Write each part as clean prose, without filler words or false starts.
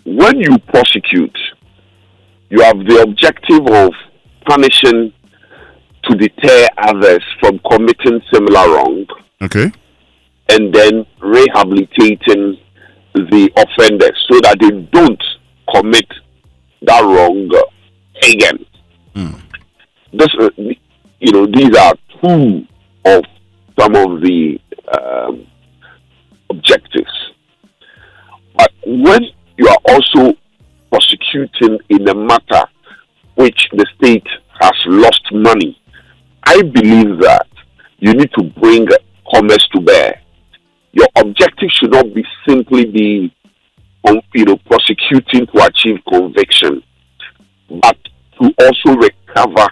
when you prosecute, you have the objective of punishing to deter others from committing similar wrong. Okay. And then rehabilitating the offenders so that they don't commit that wrong again. This, these are two of some of the objectives. But when you are also prosecuting in a matter which the state has lost money, I believe that you need to bring commerce to bear. Your objective should not be simply be prosecuting to achieve conviction, but to also recover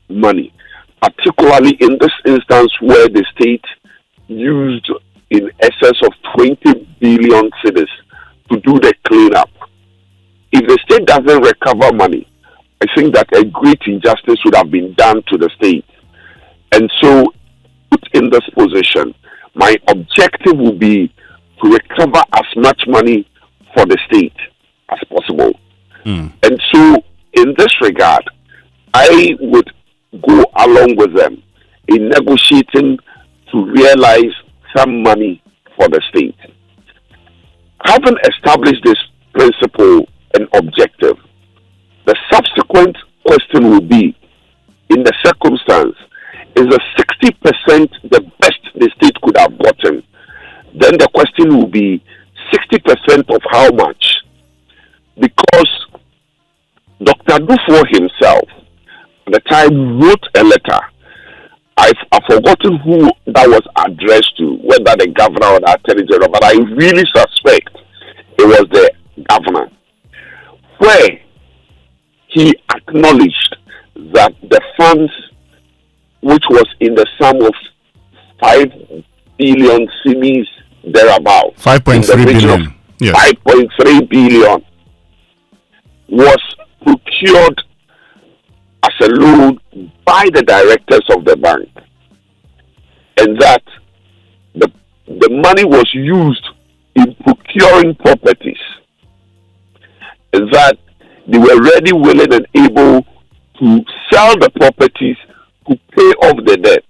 money, particularly in this instance where the state used in excess of 20 billion cedis to do the cleanup. If the state doesn't recover money, I think that a great injustice would have been done to the state. And so, put in this position, my objective will be to recover as much money for the state as possible. And so, in this regard, I would go along with them in negotiating to realize some money for the state. Having established this principle and objective, the subsequent question will be, in the circumstance, is the 60% the best the state could have gotten? Then the question will be 60% of how much? Because Dr. Duffour himself, at the time, wrote a letter. I've forgotten who that was addressed to, whether the governor or the attorney general, but I really suspect it was the governor, where he acknowledged that the funds, which was in the sum of 5 billion cedis thereabout, 5.3 billion, yes. 5.3 billion, was procured as a loan by the directors of the bank, and that the money was used in procuring properties, and that they were ready, willing, and able to sell the properties to pay off the debt,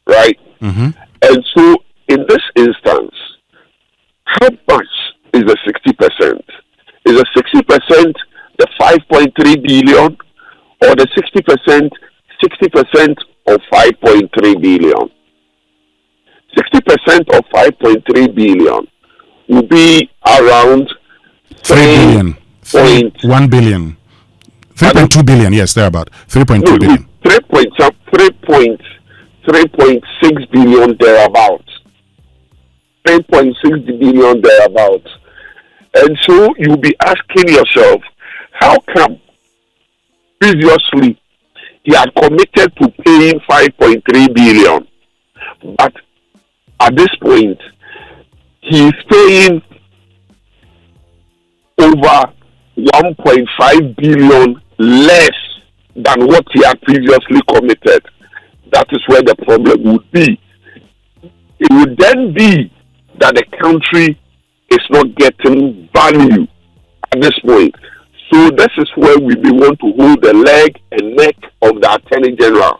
right? And so, in this instance, how much is the 60%? Is the 60% the 5.3 billion, or the 60% of 5.3 billion? 60% of 5.3 billion will be around 3 billion. 1 billion. 3.2 billion, yes, they're about 3.2 billion. 3.6 billion thereabout. 3.6 billion thereabout. And so you'll be asking yourself, how come previously he had committed to paying 5.3 billion, but at this point he is paying over 1.5 billion less than what he had previously committed? That is where the problem would be. It would then be that the country is not getting value at this point. So this is where we want to hold the leg and neck of the Attorney General